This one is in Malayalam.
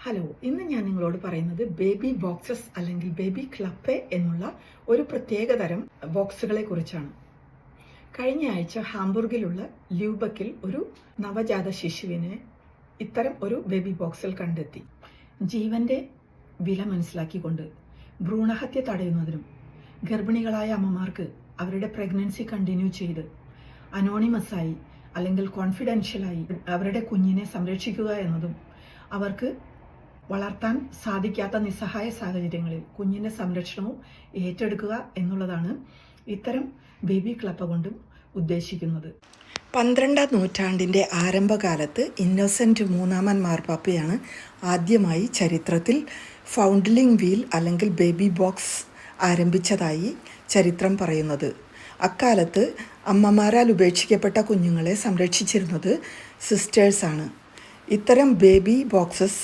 ഹലോ, ഇന്ന് ഞാൻ നിങ്ങളോട് പറയുന്നത് ബേബി ബോക്സസ് അല്ലെങ്കിൽ ബേബി ക്ലപ്പെ എന്നുള്ള ഒരു പ്രത്യേകതരം ബോക്സുകളെ കുറിച്ചാണ്. കഴിഞ്ഞ ആഴ്ച ഹാംബുർഗിലുള്ള ല്യൂബക്കിൽ ഒരു നവജാത ശിശുവിനെ ഇത്തരം ഒരു ബേബി ബോക്സിൽ കണ്ടെത്തി. ജീവന്റെ വില മനസ്സിലാക്കിക്കൊണ്ട് ഭ്രൂണഹത്യ തടയുന്നതിനും ഗർഭിണികളായ അമ്മമാർക്ക് അവരുടെ പ്രഗ്നൻസി കണ്ടിന്യൂ ചെയ്ത് അനോണിമസായി അല്ലെങ്കിൽ കോൺഫിഡൻഷ്യലായി അവരുടെ കുഞ്ഞിനെ സംരക്ഷിക്കുക എന്നതും അവർക്ക് വളർത്താൻ സാധിക്കാത്ത നിസ്സഹായ സാഹചര്യങ്ങളിൽ കുഞ്ഞിൻ്റെ സംരക്ഷണവും ഏറ്റെടുക്കുക എന്നുള്ളതാണ് ഇത്തരം ബേബി ക്ലപ്പ കൊണ്ടും ഉദ്ദേശിക്കുന്നത്. 12ാം നൂറ്റാണ്ടിൻ്റെ ആരംഭകാലത്ത് ഇന്നോസെൻ്റ് മൂന്നാമൻ മാർപ്പാപ്പയാണ് ആദ്യമായി ചരിത്രത്തിൽ ഫൗണ്ട്ലിംഗ് വീൽ അല്ലെങ്കിൽ ബേബി ബോക്സ് ആരംഭിച്ചതായി ചരിത്രം പറയുന്നത്. അക്കാലത്ത് അമ്മമാരാൽ ഉപേക്ഷിക്കപ്പെട്ട കുഞ്ഞുങ്ങളെ സംരക്ഷിച്ചിരുന്നത് സിസ്റ്റേഴ്സാണ്. ഇത്തരം ബേബി ബോക്സസ്